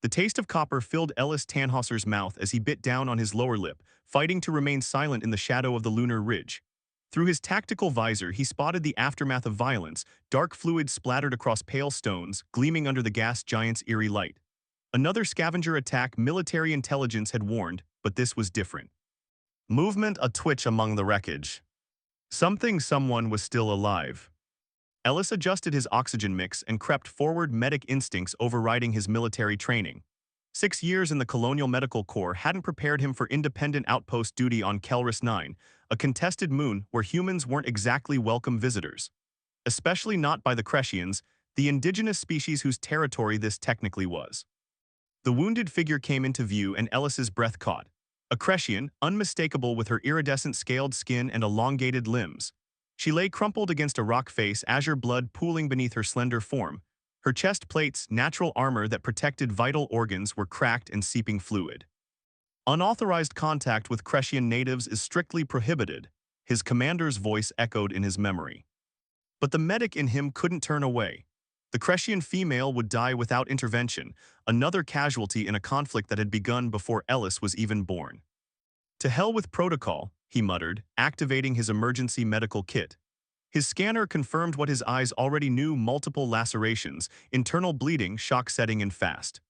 The taste of copper filled Ellis Tannhauser's mouth as he bit down on his lower lip, fighting to remain silent in the shadow of the lunar ridge. Through his tactical visor, he spotted the aftermath of violence, dark fluid splattered across pale stones, gleaming under the gas giant's eerie light. Another scavenger attack military intelligence had warned, but this was different. Movement a twitch among the wreckage. Someone was still alive. Ellis adjusted his oxygen mix and crept forward, medic instincts overriding his military training. 6 years in the Colonial Medical Corps hadn't prepared him for independent outpost duty on Kelris 9, a contested moon where humans weren't exactly welcome visitors. Especially not by the Crescians, the indigenous species whose territory this technically was. The wounded figure came into view and Ellis's breath caught. A Crescian, unmistakable with her iridescent scaled skin and elongated limbs. She lay crumpled against a rock face, azure blood pooling beneath her slender form. Her chest plates, natural armor that protected vital organs, were cracked and seeping fluid. Unauthorized contact with Crescian natives is strictly prohibited, his commander's voice echoed in his memory. But the medic in him couldn't turn away. The Crescian female would die without intervention, another casualty in a conflict that had begun before Ellis was even born. To hell with protocol, he muttered, activating his emergency medical kit. His scanner confirmed what his eyes already knew: multiple lacerations, internal bleeding, shock setting in fast.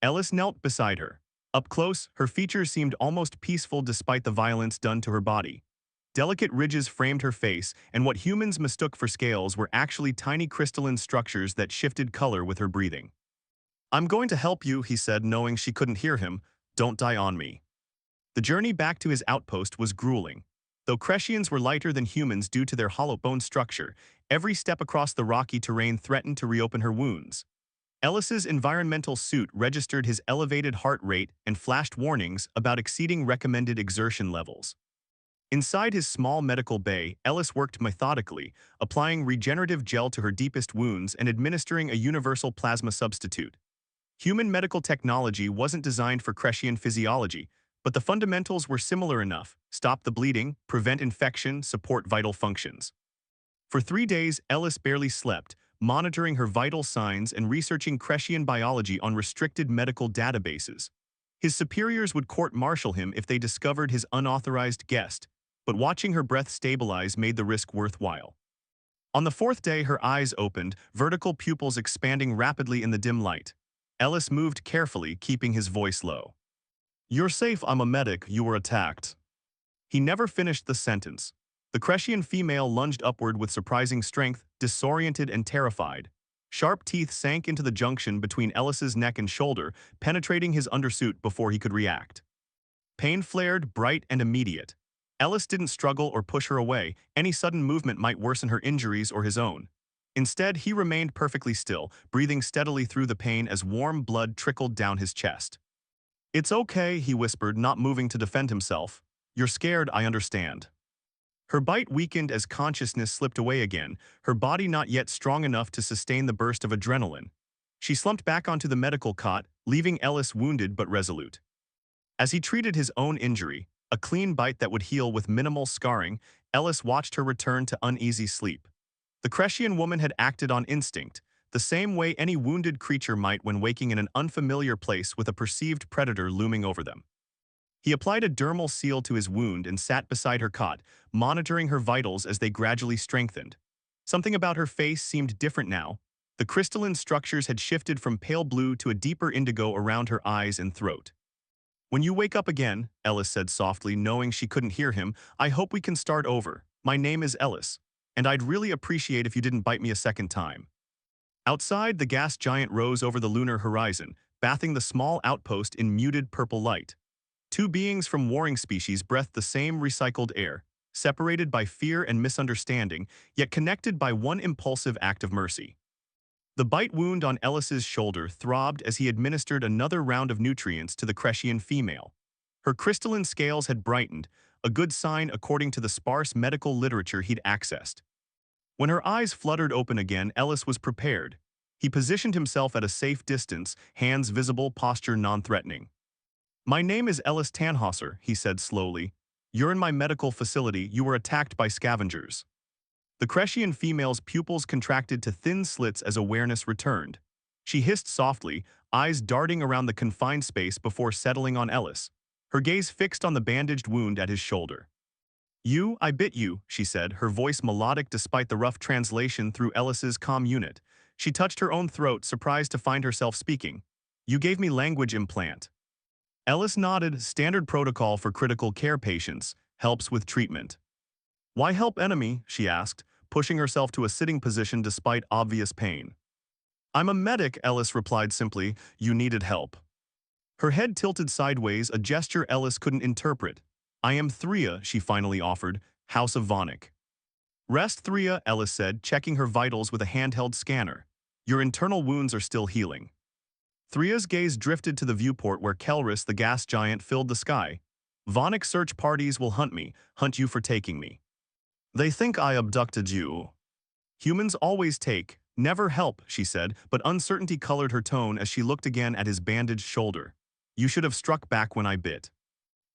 Ellis knelt beside her. Up close, her features seemed almost peaceful despite the violence done to her body. Delicate ridges framed her face, and what humans mistook for scales were actually tiny crystalline structures that shifted color with her breathing. "I'm going to help you," he said, knowing she couldn't hear him. "Don't die on me." The journey back to his outpost was grueling. Though Crescians were lighter than humans due to their hollow bone structure, every step across the rocky terrain threatened to reopen her wounds. Ellis's environmental suit registered his elevated heart rate and flashed warnings about exceeding recommended exertion levels. Inside his small medical bay, Ellis worked methodically, applying regenerative gel to her deepest wounds and administering a universal plasma substitute. Human medical technology wasn't designed for Crescian physiology, but the fundamentals were similar enough: stop the bleeding, prevent infection, support vital functions. For 3 days, Ellis barely slept, monitoring her vital signs and researching Crescian biology on restricted medical databases. His superiors would court-martial him if they discovered his unauthorized guest, but watching her breath stabilize made the risk worthwhile. On the 4th day, her eyes opened, vertical pupils expanding rapidly in the dim light. Ellis moved carefully, keeping his voice low. "You're safe, I'm a medic, you were attacked." He never finished the sentence. The Crescian female lunged upward with surprising strength, disoriented and terrified. Sharp teeth sank into the junction between Ellis's neck and shoulder, penetrating his undersuit before he could react. Pain flared, bright and immediate. Ellis didn't struggle or push her away. Any sudden movement might worsen her injuries or his own. Instead, he remained perfectly still, breathing steadily through the pain as warm blood trickled down his chest. "It's okay," he whispered, not moving to defend himself. "You're scared, I understand." Her bite weakened as consciousness slipped away again, her body not yet strong enough to sustain the burst of adrenaline. She slumped back onto the medical cot, leaving Ellis wounded but resolute. As he treated his own injury, a clean bite that would heal with minimal scarring, Ellis watched her return to uneasy sleep. The Crescian woman had acted on instinct, the same way any wounded creature might when waking in an unfamiliar place with a perceived predator looming over them. He applied a dermal seal to his wound and sat beside her cot, monitoring her vitals as they gradually strengthened. Something about her face seemed different now. The crystalline structures had shifted from pale blue to a deeper indigo around her eyes and throat. "When you wake up again," Ellis said softly, knowing she couldn't hear him, "I hope we can start over. My name is Ellis, and I'd really appreciate if you didn't bite me a second time." Outside, the gas giant rose over the lunar horizon, bathing the small outpost in muted purple light. Two beings from warring species breathed the same recycled air, separated by fear and misunderstanding, yet connected by one impulsive act of mercy. The bite wound on Ellis's shoulder throbbed as he administered another round of nutrients to the Crescian female. Her crystalline scales had brightened, a good sign according to the sparse medical literature he'd accessed. When her eyes fluttered open again, Ellis was prepared. He positioned himself at a safe distance, hands visible, posture non-threatening. "My name is Ellis Tannhauser," he said slowly. "You're in my medical facility. You were attacked by scavengers." The Crescian female's pupils contracted to thin slits as awareness returned. She hissed softly, eyes darting around the confined space before settling on Ellis, her gaze fixed on the bandaged wound at his shoulder. I bit you, she said, her voice melodic despite the rough translation through Ellis's comm unit. She touched her own throat, surprised to find herself speaking. You gave me language implant. Ellis nodded, standard protocol for critical care patients, helps with treatment. Why help enemy, she asked, pushing herself to a sitting position despite obvious pain. I'm a medic, Ellis replied simply, you needed help. Her head tilted sideways, a gesture Ellis couldn't interpret. I am Thria, she finally offered, House of Vonic. Rest Thria, Ellis said, checking her vitals with a handheld scanner. Your internal wounds are still healing. Thria's gaze drifted to the viewport where Kelris, the gas giant, filled the sky. Vonic search parties will hunt you for taking me. They think I abducted you. Humans always take, never help, she said, but uncertainty colored her tone as she looked again at his bandaged shoulder. You should have struck back when I bit.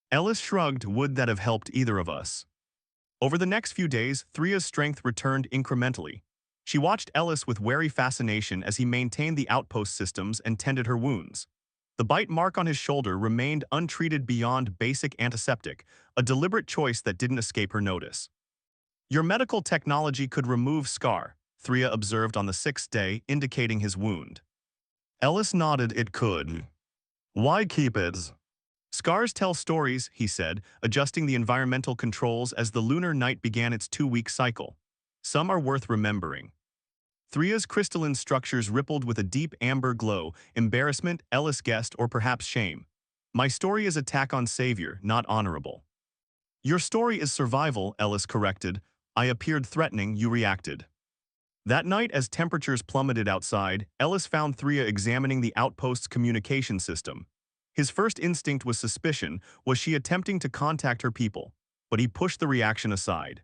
Ellis shrugged, would that have helped either of us? Over the next few days, Thria's strength returned incrementally. She watched Ellis with wary fascination as he maintained the outpost systems and tended her wounds. The bite mark on his shoulder remained untreated beyond basic antiseptic, a deliberate choice that didn't escape her notice. Your medical technology could remove scar, Thria observed on the 6th day, indicating his wound. Ellis nodded, it could. Why keep it? Scars tell stories, he said, adjusting the environmental controls as the lunar night began its 2-week cycle. Some are worth remembering. Thria's crystalline structures rippled with a deep amber glow, embarrassment, Ellis guessed, or perhaps shame. My story is attack on savior, not honorable. Your story is survival, Ellis corrected. I appeared threatening, you reacted. That night, as temperatures plummeted outside, Ellis found Thria examining the outpost's communication system. His first instinct was suspicion. Was she attempting to contact her people? But he pushed the reaction aside.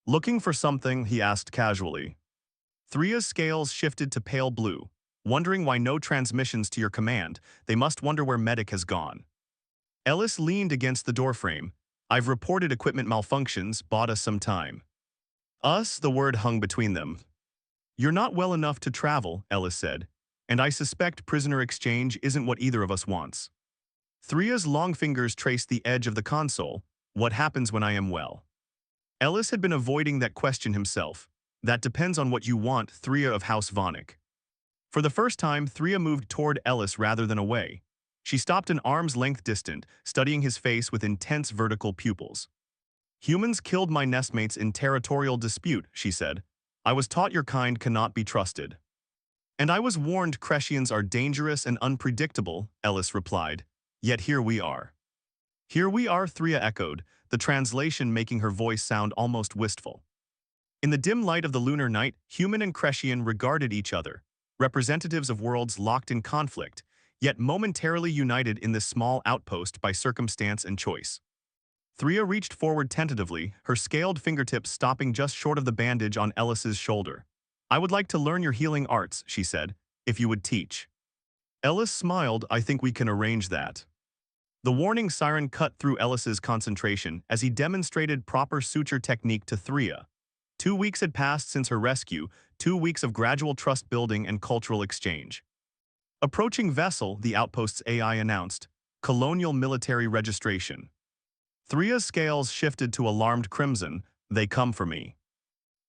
Looking for something, he asked casually. Thria's scales shifted to pale blue. Wondering why no transmissions to your command, they must wonder where medic has gone. Ellis leaned against the doorframe. I've reported equipment malfunctions, bought us some time. Us, the word hung between them. You're not well enough to travel, Ellis said, and I suspect prisoner exchange isn't what either of us wants. Thria's long fingers traced the edge of the console. What happens when I am well? Ellis had been avoiding that question himself. That depends on what you want, Thria of House Vonic. For the first time, Thria moved toward Ellis rather than away. She stopped an arm's length distant, studying his face with intense vertical pupils. Humans killed my nestmates in territorial dispute, she said. I was taught your kind cannot be trusted. And I was warned Crescians are dangerous and unpredictable, Ellis replied. Yet here we are. Here we are, Thria echoed, the translation making her voice sound almost wistful. In the dim light of the lunar night, human and Crescian regarded each other, representatives of worlds locked in conflict, yet momentarily united in this small outpost by circumstance and choice. Thria reached forward tentatively, her scaled fingertips stopping just short of the bandage on Ellis's shoulder. I would like to learn your healing arts, she said, if you would teach. Ellis smiled, I think we can arrange that. The warning siren cut through Ellis's concentration as he demonstrated proper suture technique to Thria. 2 weeks had passed since her rescue, 2 weeks of gradual trust building and cultural exchange. Approaching vessel, the outpost's AI announced, colonial military registration. Thria's scales shifted to alarmed crimson, they come for me.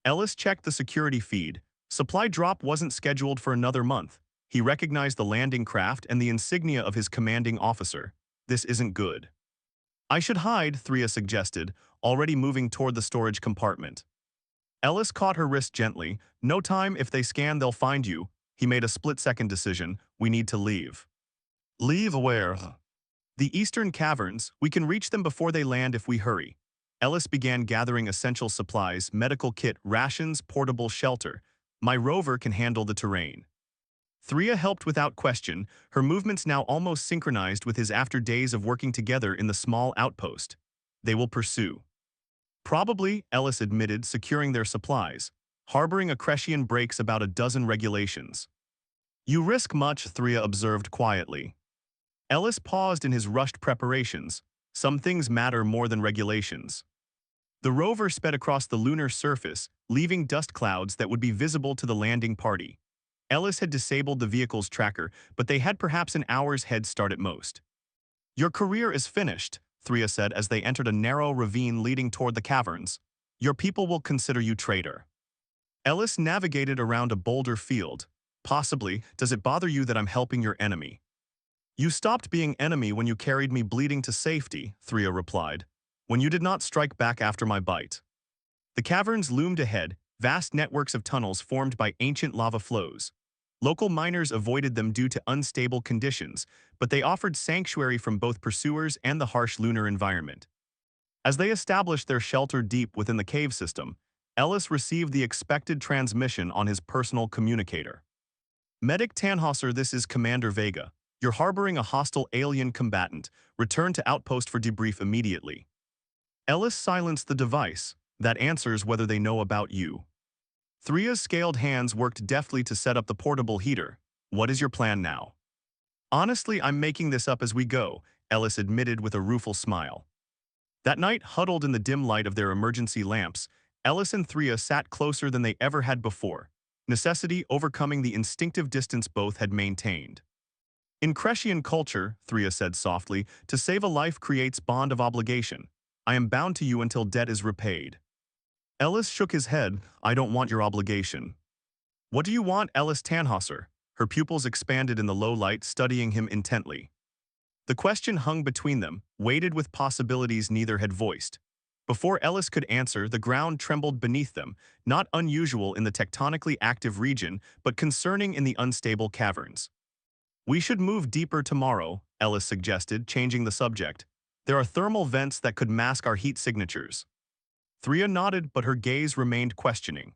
Ellis checked the security feed. Supply drop wasn't scheduled for another month. He recognized the landing craft and the insignia of his commanding officer. This isn't good. I should hide, Thria suggested, already moving toward the storage compartment. Ellis caught her wrist gently. No time, if they scan they'll find you. He made a split-second decision. We need to leave. Leave where? The eastern caverns. We can reach them before they land if we hurry. Ellis began gathering essential supplies, medical kit, rations, portable shelter. My rover can handle the terrain. Thria helped without question, her movements now almost synchronized with his after days of working together in the small outpost. They will pursue. Probably, Ellis admitted, securing their supplies. Harboring a Crescian breaks about a dozen regulations. You risk much, Thria observed quietly. Ellis paused in his rushed preparations. Some things matter more than regulations. The rover sped across the lunar surface, leaving dust clouds that would be visible to the landing party. Ellis had disabled the vehicle's tracker, but they had perhaps an hour's head start at most. Your career is finished, Threa said as they entered a narrow ravine leading toward the caverns. Your people will consider you traitor. Ellis navigated around a boulder field. Possibly, does it bother you that I'm helping your enemy? You stopped being enemy when you carried me bleeding to safety, Threa replied. When you did not strike back after my bite. The caverns loomed ahead, vast networks of tunnels formed by ancient lava flows. Local miners avoided them due to unstable conditions, but they offered sanctuary from both pursuers and the harsh lunar environment. As they established their shelter deep within the cave system, Ellis received the expected transmission on his personal communicator. Medic Tannhauser, this is Commander Vega. You're harboring a hostile alien combatant. Return to outpost for debrief immediately. Ellis silenced the device. That answers whether they know about you. Threa's scaled hands worked deftly to set up the portable heater. What is your plan now? Honestly, I'm making this up as we go, Ellis admitted with a rueful smile. That night, huddled in the dim light of their emergency lamps, Ellis and Threa sat closer than they ever had before, necessity overcoming the instinctive distance both had maintained. In Crescian culture, Threa said softly, to save a life creates bond of obligation. I am bound to you until debt is repaid. Ellis shook his head. I don't want your obligation. What do you want, Ellis Tannhauser? Her pupils expanded in the low light, studying him intently. The question hung between them, weighted with possibilities neither had voiced. Before Ellis could answer, the ground trembled beneath them, not unusual in the tectonically active region, but concerning in the unstable caverns. We should move deeper tomorrow, Ellis suggested, changing the subject. There are thermal vents that could mask our heat signatures. Threa nodded, but her gaze remained questioning.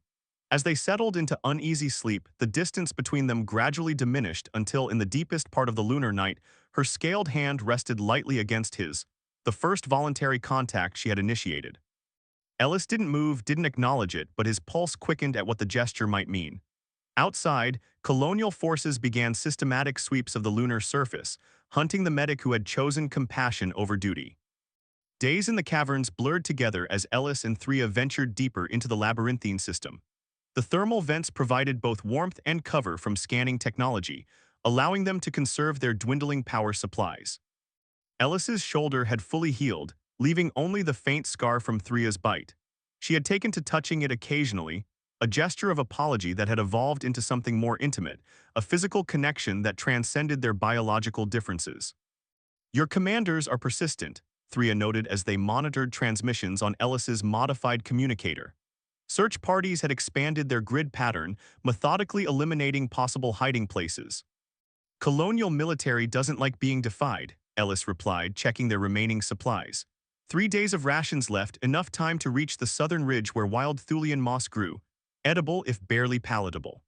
As they settled into uneasy sleep, the distance between them gradually diminished until in the deepest part of the lunar night, her scaled hand rested lightly against his, the first voluntary contact she had initiated. Ellis didn't move, didn't acknowledge it, but his pulse quickened at what the gesture might mean. Outside, colonial forces began systematic sweeps of the lunar surface, hunting the medic who had chosen compassion over duty. Days in the caverns blurred together as Ellis and Threa ventured deeper into the labyrinthine system. The thermal vents provided both warmth and cover from scanning technology, allowing them to conserve their dwindling power supplies. Ellis's shoulder had fully healed, leaving only the faint scar from Threa's bite. She had taken to touching it occasionally, a gesture of apology that had evolved into something more intimate, a physical connection that transcended their biological differences. Your commanders are persistent, Threa noted as they monitored transmissions on Ellis's modified communicator. Search parties had expanded their grid pattern, methodically eliminating possible hiding places. Colonial military doesn't like being defied, Ellis replied, checking their remaining supplies. 3 days of rations left, enough time to reach the southern ridge where wild Thulian moss grew, edible if barely palatable.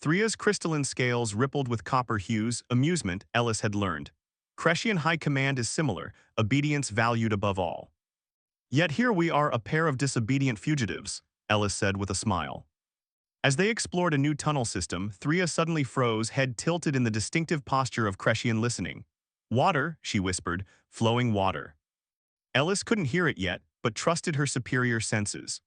Threa's crystalline scales rippled with copper hues, amusement, Ellis had learned. Crescian high command is similar, obedience valued above all. Yet here we are, a pair of disobedient fugitives, Ellis said with a smile. As they explored a new tunnel system, Threa suddenly froze, head tilted in the distinctive posture of Crescian listening. Water, she whispered, flowing water. Ellis couldn't hear it yet, but trusted her superior senses.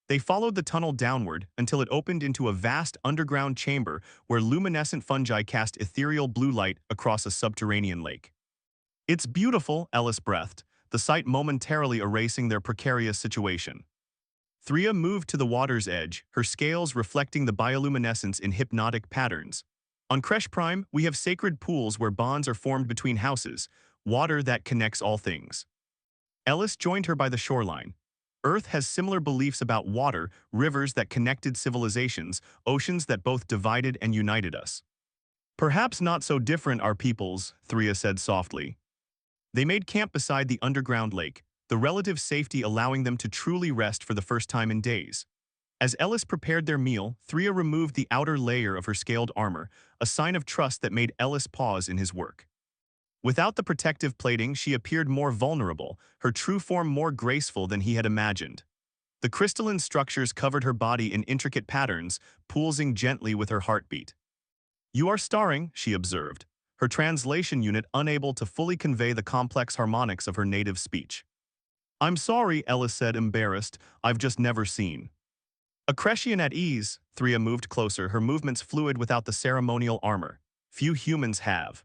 They followed the tunnel downward until it opened into a vast underground chamber where luminescent fungi cast ethereal blue light across a subterranean lake. It's beautiful, Ellis breathed, the sight momentarily erasing their precarious situation. Threa moved to the water's edge, her scales reflecting the bioluminescence in hypnotic patterns. On Cresh Prime, we have sacred pools where bonds are formed between houses, water that connects all things. Ellis joined her by the shoreline. Earth has similar beliefs about water, rivers that connected civilizations, oceans that both divided and united us. Perhaps not so different our peoples, Threa said softly. They made camp beside the underground lake, the relative safety allowing them to truly rest for the first time in days. As Ellis prepared their meal, Threa removed the outer layer of her scaled armor, a sign of trust that made Ellis pause in his work. Without the protective plating, she appeared more vulnerable, her true form more graceful than he had imagined. The crystalline structures covered her body in intricate patterns, pulsing gently with her heartbeat. You are starring, she observed, her translation unit unable to fully convey the complex harmonics of her native speech. I'm sorry, Ellis said, embarrassed, I've just never seen. A Crescian at ease, Threa moved closer, her movements fluid without the ceremonial armor. Few humans have.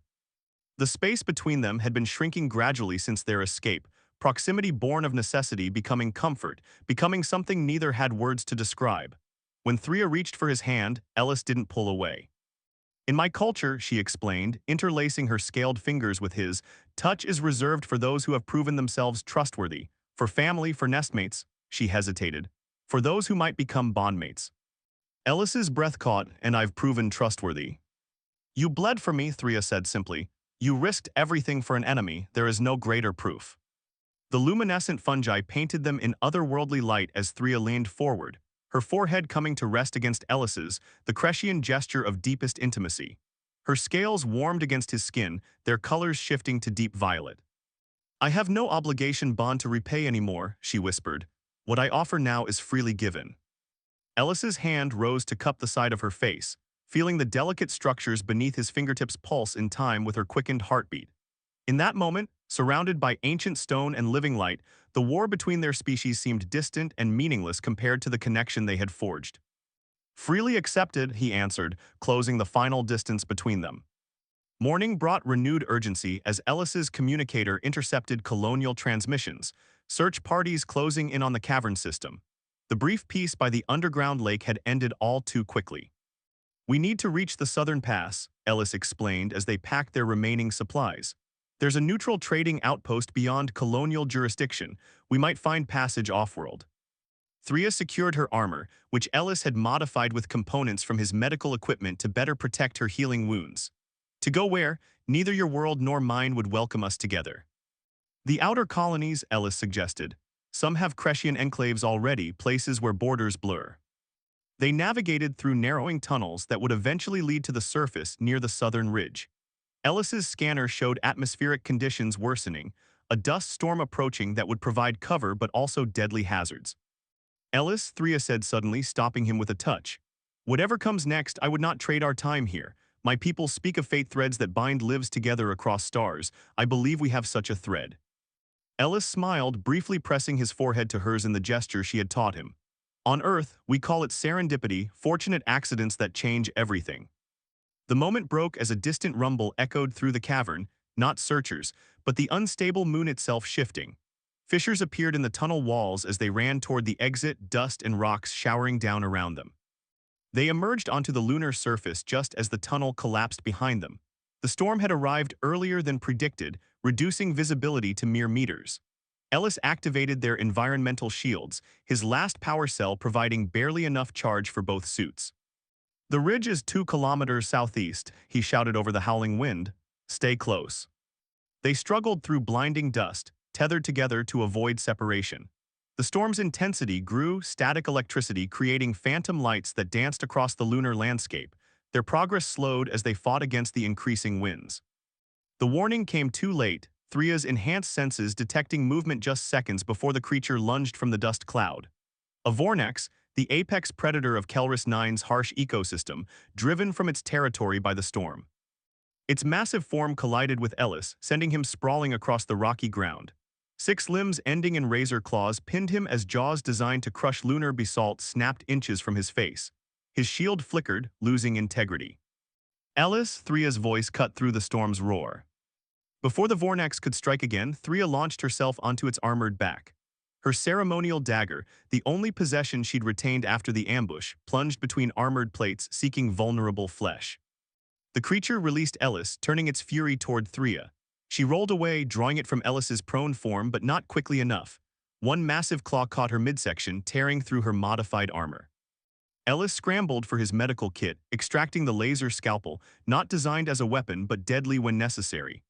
The space between them had been shrinking gradually since their escape, proximity born of necessity becoming comfort, becoming something neither had words to describe. When Threa reached for his hand, Ellis didn't pull away. In my culture, she explained, interlacing her scaled fingers with his, touch is reserved for those who have proven themselves trustworthy. For family, for nestmates, she hesitated. For those who might become bondmates. Ellis's breath caught, and I've proven trustworthy. You bled for me, Threa said simply. You risked everything for an enemy, there is no greater proof. The luminescent fungi painted them in otherworldly light as Threa leaned forward, her forehead coming to rest against Ellis's, the Crescian gesture of deepest intimacy. Her scales warmed against his skin, their colors shifting to deep violet. I have no obligation bond to repay anymore, she whispered. What I offer now is freely given. Ellis's hand rose to cup the side of her face, feeling the delicate structures beneath his fingertips pulse in time with her quickened heartbeat. In that moment, surrounded by ancient stone and living light, the war between their species seemed distant and meaningless compared to the connection they had forged. Freely accepted, he answered, closing the final distance between them. Morning brought renewed urgency as Ellis's communicator intercepted colonial transmissions, search parties closing in on the cavern system. The brief peace by the underground lake had ended all too quickly. We need to reach the southern pass, Ellis explained as they packed their remaining supplies. There's a neutral trading outpost beyond colonial jurisdiction. We might find passage off-world. Threa secured her armor, which Ellis had modified with components from his medical equipment to better protect her healing wounds. To go where, neither your world nor mine would welcome us together. The outer colonies, Ellis suggested. Some have Crescian enclaves already, places where borders blur. They navigated through narrowing tunnels that would eventually lead to the surface near the southern ridge. Ellis's scanner showed atmospheric conditions worsening, a dust storm approaching that would provide cover but also deadly hazards. Ellis, Threa said suddenly, stopping him with a touch. Whatever comes next, I would not trade our time here. My people speak of fate threads that bind lives together across stars. I believe we have such a thread. Ellis smiled, briefly pressing his forehead to hers in the gesture she had taught him. On Earth, we call it serendipity, fortunate accidents that change everything. The moment broke as a distant rumble echoed through the cavern, not searchers, but the unstable moon itself shifting. Fissures appeared in the tunnel walls as they ran toward the exit, dust and rocks showering down around them. They emerged onto the lunar surface just as the tunnel collapsed behind them. The storm had arrived earlier than predicted, reducing visibility to mere meters. Ellis activated their environmental shields, his last power cell providing barely enough charge for both suits. The ridge is 2 kilometers southeast, he shouted over the howling wind. Stay close. They struggled through blinding dust, tethered together to avoid separation. The storm's intensity grew, static electricity creating phantom lights that danced across the lunar landscape. Their progress slowed as they fought against the increasing winds. The warning came too late, Threa's enhanced senses detecting movement just seconds before the creature lunged from the dust cloud. A Vornex, the apex predator of Kelris 9's harsh ecosystem, driven from its territory by the storm. Its massive form collided with Ellis, sending him sprawling across the rocky ground. 6 limbs ending in razor claws pinned him as jaws designed to crush lunar basalt snapped inches from his face. His shield flickered, losing integrity. Ellis, Threa's voice cut through the storm's roar. Before the Vornex could strike again, Threa launched herself onto its armored back. Her ceremonial dagger, the only possession she'd retained after the ambush, plunged between armored plates seeking vulnerable flesh. The creature released Ellis, turning its fury toward Threa. She rolled away, drawing it from Ellis's prone form, but not quickly enough. One massive claw caught her midsection, tearing through her modified armor. Ellis scrambled for his medical kit, extracting the laser scalpel, not designed as a weapon but deadly when necessary.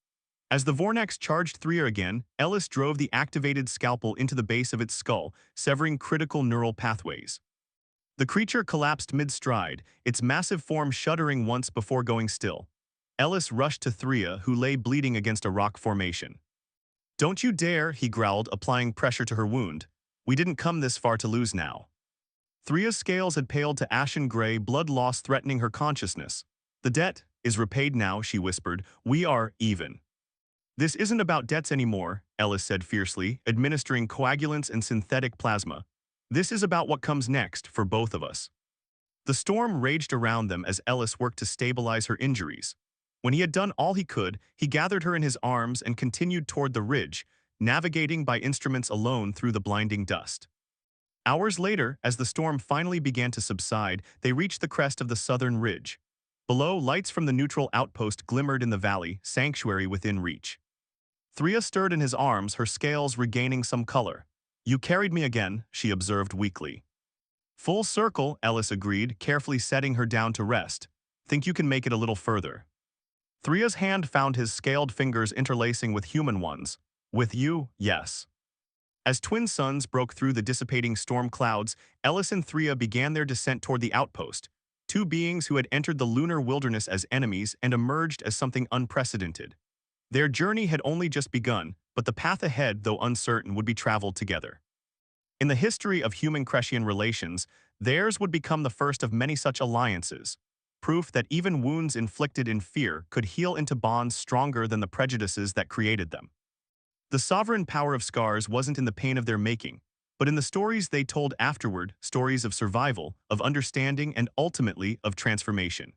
As the Vornex charged Threa again, Ellis drove the activated scalpel into the base of its skull, severing critical neural pathways. The creature collapsed mid-stride, its massive form shuddering once before going still. Ellis rushed to Threa, who lay bleeding against a rock formation. "Don't you dare," he growled, applying pressure to her wound. "We didn't come this far to lose now." Threa's scales had paled to ashen gray, blood loss threatening her consciousness. "The debt is repaid now," she whispered. "We are even." "This isn't about debts anymore," Ellis said fiercely, administering coagulants and synthetic plasma. This is about what comes next for both of us. The storm raged around them as Ellis worked to stabilize her injuries. When he had done all he could, he gathered her in his arms and continued toward the ridge, navigating by instruments alone through the blinding dust. Hours later, as the storm finally began to subside, they reached the crest of the southern ridge. Below, lights from the neutral outpost glimmered in the valley, sanctuary within reach. Thea stirred in his arms, her scales regaining some color. "You carried me again," she observed weakly. "Full circle," Ellis agreed, carefully setting her down to rest. "Think you can make it a little further?" Thea's hand found his scaled fingers interlacing with human ones. "With you, yes." As twin suns broke through the dissipating storm clouds, Ellis and Thea began their descent toward the outpost, two beings who had entered the lunar wilderness as enemies and emerged as something unprecedented. Their journey had only just begun, but the path ahead, though uncertain, would be traveled together. In the history of human-Crettian relations, theirs would become the first of many such alliances, proof that even wounds inflicted in fear could heal into bonds stronger than the prejudices that created them. The sovereign power of scars wasn't in the pain of their making, but in the stories they told afterward, stories of survival, of understanding, and ultimately of transformation.